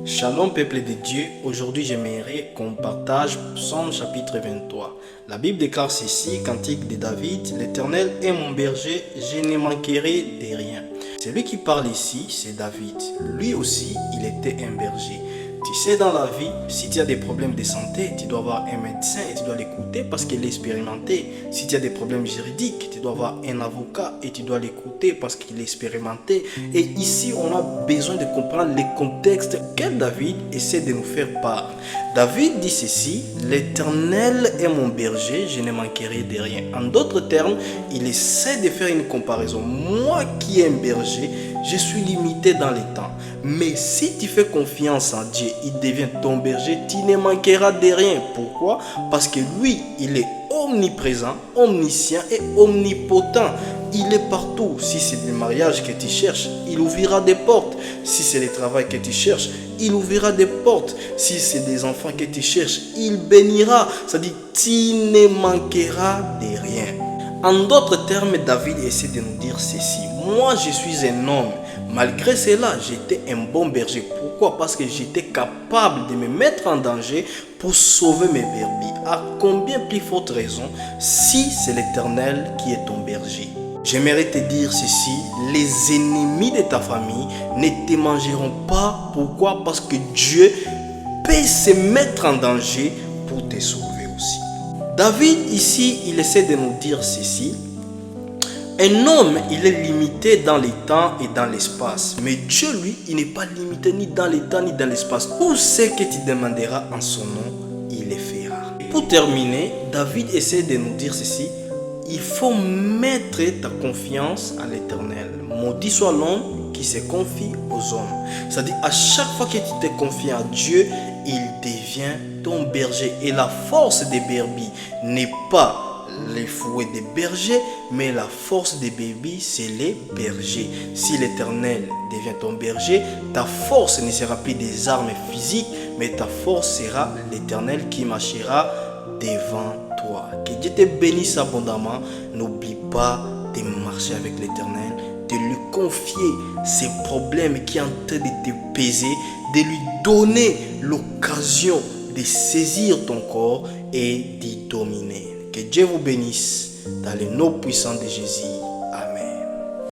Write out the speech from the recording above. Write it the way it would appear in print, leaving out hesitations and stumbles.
Shalom peuple de Dieu, aujourd'hui j'aimerais qu'on partage Psaume chapitre 23. La Bible déclare ceci, cantique de David, l'Éternel est mon berger, je ne manquerai de rien. Celui qui parle ici, c'est David. Lui aussi, il était un berger. Tu sais, dans la vie, si tu as des problèmes de santé, tu dois avoir un médecin et tu dois l'écouter parce qu'il est expérimenté. Si tu as des problèmes juridiques, tu dois avoir un avocat et tu dois l'écouter parce qu'il est expérimenté. Et ici, on a besoin de comprendre les contextes que David essaie de nous faire part. David dit ceci, l'Éternel est mon berger, je ne manquerai de rien. En d'autres termes, il essaie de faire une comparaison. Moi qui ai un berger, je suis limité dans les temps. Mais si tu fais confiance en Dieu, il devient ton berger, tu ne manqueras de rien. Pourquoi? Parce que lui, il est omniprésent, omniscient et omnipotent. Il est partout. Si c'est le mariage que tu cherches, il ouvrira des portes. Si c'est le travail que tu cherches, il ouvrira des portes. Si c'est des enfants que tu cherches, il bénira. C'est-à-dire, tu ne manqueras de rien. En d'autres termes, David essaie de nous dire ceci. Moi, je suis un homme. Malgré cela, j'étais un bon berger. Pourquoi? Parce que j'étais capable de me mettre en danger pour sauver mes brebis. À combien plus forte raison si c'est l'Éternel qui est ton berger? J'aimerais te dire ceci, les ennemis de ta famille ne te mangeront pas. Pourquoi? Parce que Dieu peut se mettre en danger pour te sauver aussi. David ici, il essaie de nous dire ceci. Un homme, il est limité dans les temps et dans l'espace. Mais Dieu, lui, il n'est pas limité ni dans les temps ni dans l'espace. Tout ce que tu demanderas en son nom, il le fera. Et pour terminer, David essaie de nous dire ceci. Il faut mettre ta confiance à l'Éternel. Maudit soit l'homme qui se confie aux hommes. C'est-à-dire, à chaque fois que tu te confies à Dieu, il devient ton berger. Et la force des brebis n'est pas les fouets des bergers, mais la force des brebis, c'est les bergers. Si l'Éternel devient ton berger, ta force ne sera plus des armes physiques, mais ta force sera l'Éternel qui marchera devant toi. Que Dieu te bénisse abondamment. N'oublie pas de marcher avec l'Éternel, de lui confier ces problèmes qui sont en train de te peser, de lui donner l'occasion de saisir ton corps et d'y dominer. Que Dieu vous bénisse dans le nom puissant de Jésus.